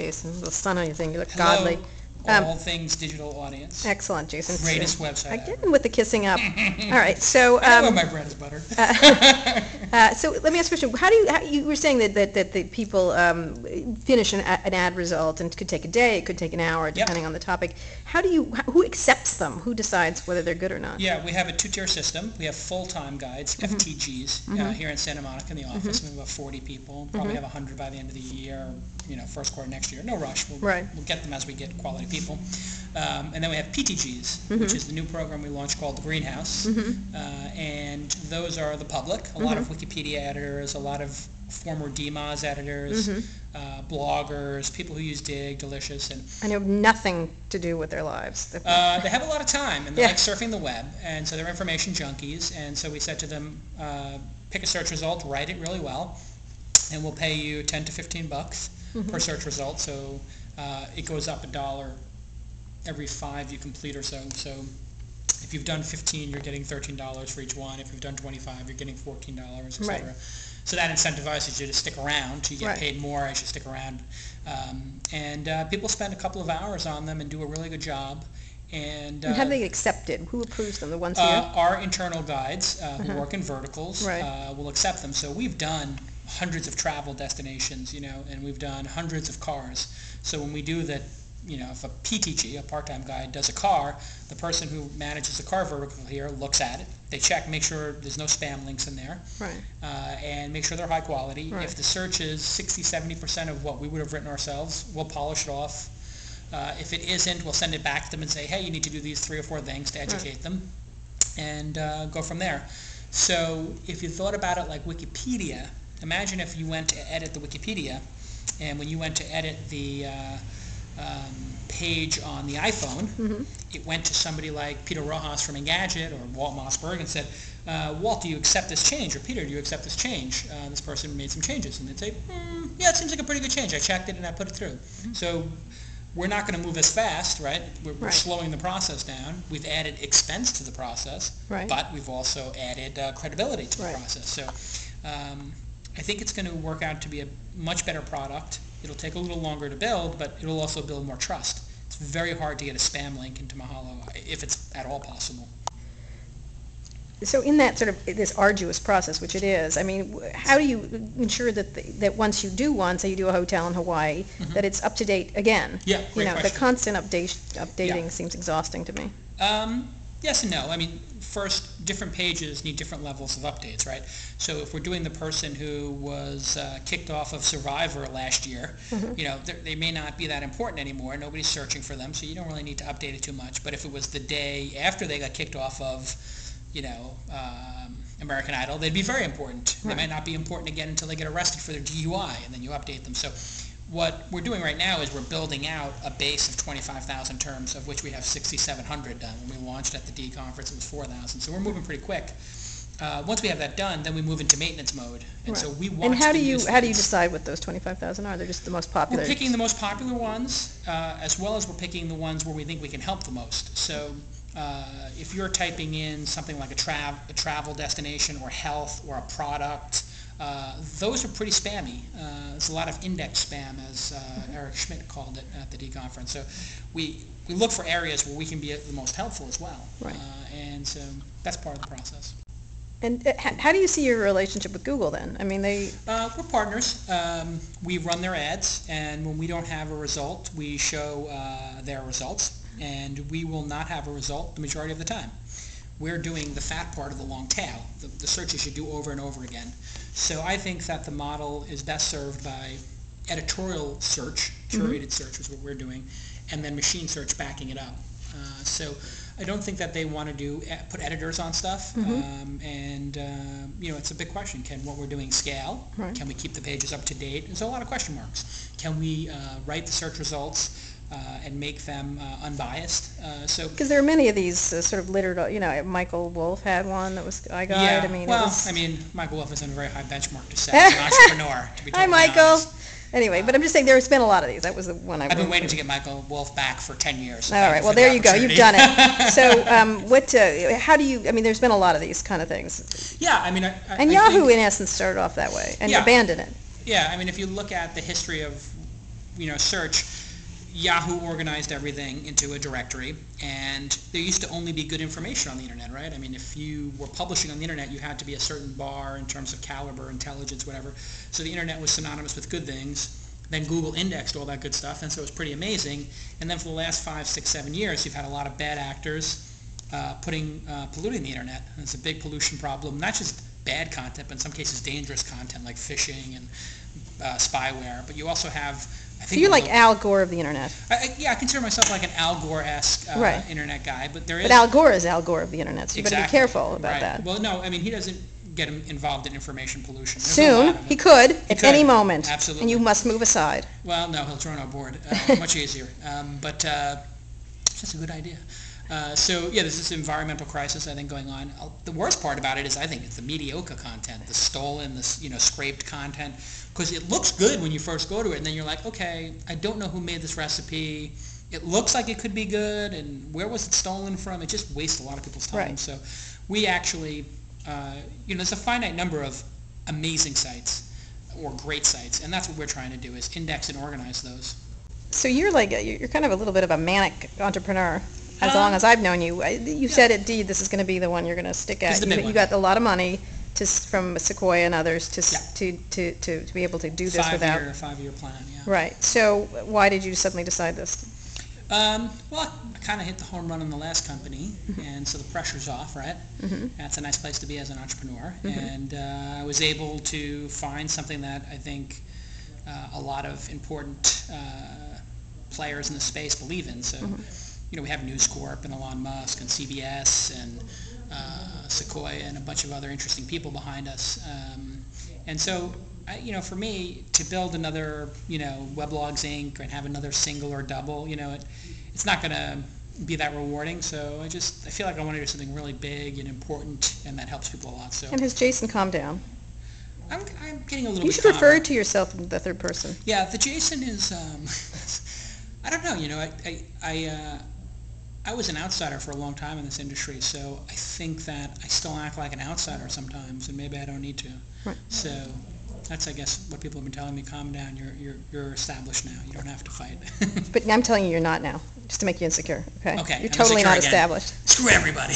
Jason. The sun on your thing. You look Hello, godly. all things digital audience. Excellent, Jason. Greatest website Again ever. with the kissing up. All right, so I know when my bread is buttered. so let me ask you a question. How you were saying that the people finish an ad result, and it could take a day, it could take an hour, depending on the topic. Who accepts them? Who decides whether they're good or not? Yeah, we have a two-tier system. We have full-time guides, FTGs, here in Santa Monica in the office. We have about 40 people. Probably have 100 by the end of the year. First quarter next year. No rush. We'll get them as we get quality people. And then we have PTGs, which is the new program we launched called the Greenhouse. And those are the public. A lot of Wikipedia editors, a lot of former DMOZ editors, bloggers, people who use Dig, Delicious, and I know nothing to do with their lives. they have a lot of time, and they like surfing the web, and so they're information junkies. And so we said to them, pick a search result, write it really well, and we'll pay you $10 to $15 per search result. So it goes up $1 every 5 you complete or so. So if you've done 15, you're getting $13 for each one. If you've done 25, you're getting $14, etc. Right. So that incentivizes you to stick around. You get paid more as you stick around. And people spend a couple of hours on them and do a really good job. And how do they get accepted? Who approves them? The ones here? Our internal guides who work in verticals will accept them. So we've done hundreds of travel destinations, and we've done hundreds of cars. So when we do that, if a PTG, a part-time guide, does a car, the person who manages the car vertical here looks at it. They check, make sure there's no spam links in there, and make sure they're high quality. If the search is 60-70% of what we would have written ourselves, we'll polish it off. If it isn't, we'll send it back to them and say, hey, you need to do these 3 or 4 things to educate them, and go from there. So if you thought about it like Wikipedia, imagine if you went to edit the Wikipedia, and when you went to edit the page on the iPhone, it went to somebody like Peter Rojas from Engadget or Walt Mossberg and said, Walt, do you accept this change? Or Peter, do you accept this change? This person made some changes. And they'd say, yeah, it seems like a pretty good change. I checked it and I put it through. So we're not going to move as fast, right? We're slowing the process down. We've added expense to the process, but we've also added credibility to the process. So I think it's going to work out to be a much better product. It'll take a little longer to build, but it'll also build more trust. It's very hard to get a spam link into Mahalo, if it's at all possible. So in that sort of this arduous process, which it is, I mean, how do you ensure that once you do one, say you do a hotel in Hawaii, that it's up to date again? Yeah, great question. The constant updating seems exhausting to me. Yes and no. I mean, first, different pages need different levels of updates, right? So if we're doing the person who was kicked off of Survivor last year, they may not be that important anymore. Nobody's searching for them, so you don't really need to update it too much. But if it was the day after they got kicked off of, American Idol, they'd be very important. They might not be important again until they get arrested for their DUI, and then you update them. So what we're doing right now is we're building out a base of 25,000 terms, of which we have 6,700 done. When we launched at the D conference, it was 4,000. So we're moving pretty quick. Once we have that done, then we move into maintenance mode. And so we want. And how do you decide what those 25,000 are? They're just the most popular. We're picking the most popular ones, as well as we're picking the ones where we think we can help the most. So if you're typing in something like a travel destination or health or a product, those are pretty spammy. There's a lot of index spam, as Eric Schmidt called it at the D conference. So we look for areas where we can be the most helpful as well. And so that's part of the process. And how do you see your relationship with Google then? I mean, we're partners. We run their ads, and when we don't have a result, we show their results. And we will not have a result the majority of the time. We're doing the fat part of the long tail, the searches you do over and over again. So I think that the model is best served by editorial search, curated search is what we're doing, and then machine search backing it up. So I don't think that they want to put editors on stuff, it's a big question. Can what we're doing scale? Can we keep the pages up to date? There's a lot of question marks. Can we write the search results and make them unbiased? Because there are many of these sort of littered, Michael Wolff had one that was iGuide. Yeah, Michael Wolff is on a very high benchmark to set as an entrepreneur, to be totally Hi, Michael. honest. Anyway, but I'm just saying there's been a lot of these. That was the one I've been waiting to get Michael Wolff back for 10 years. All right, well, there you go. You've done it. So how do you, there's been a lot of these kind of things. Yeah, And Yahoo, in essence, started off that way and abandoned it. Yeah, if you look at the history of search, Yahoo organized everything into a directory, and there used to only be good information on the internet, right? I mean, if you were publishing on the internet, you had to be a certain bar in terms of caliber, intelligence, whatever. So the internet was synonymous with good things. Then Google indexed all that good stuff, and so it was pretty amazing. And then for the last 5, 6, 7 years, you've had a lot of bad actors polluting the internet. And it's a big pollution problem, not just bad content, but in some cases dangerous content like phishing and spyware. But you also have, I think, so you're like Al Gore of the internet. I consider myself like an Al Gore-esque internet guy. But But Al Gore is Al Gore of the internet, so you better be careful about that. Well, no, I mean, he doesn't get involved in information pollution. Soon, he could, at any moment. Absolutely. And you must move aside. Well, no, he'll join our board. Much easier. But it's just a good idea. So yeah, there's this environmental crisis, I think, going on. The worst part about it is, I think, it's the mediocre content, the stolen, the scraped content, because it looks good when you first go to it, and then you're like, okay, I don't know who made this recipe. It looks like it could be good, and where was it stolen from? It just wastes a lot of people's time. Right. So we actually, there's a finite number of amazing sites or great sites, and that's what we're trying to do, is index and organize those. So you're kind of a little bit of a manic entrepreneur. As long as I've known you, you said indeed this is going to be the one you're going to stick at. You got a lot of money from Sequoia and others to be able to do this without. 5-year plan, yeah. Right. So why did you suddenly decide this? Well, I kind of hit the home run in the last company, and so the pressure's off, right? That's a nice place to be as an entrepreneur. And I was able to find something that I think a lot of important players in the space believe in. So. We have News Corp and Elon Musk and CBS and Sequoia and a bunch of other interesting people behind us. And so, for me, to build another, Weblogs Inc. and have another single or double, it's not going to be that rewarding. So I feel like I want to do something really big and important, and that helps people a lot. So. And has Jason calmed down? I'm getting a little bit calmer. You should refer to yourself in the third person. Yeah, the Jason is, I don't know, I was an outsider for a long time in this industry, so I think that I still act like an outsider sometimes, and maybe I don't need to. Right. So that's, I guess, what people have been telling me. Calm down. You're established now. You don't have to fight. But I'm telling you, you're not now, just to make you insecure. Okay. Okay. You're totally not established. Screw everybody.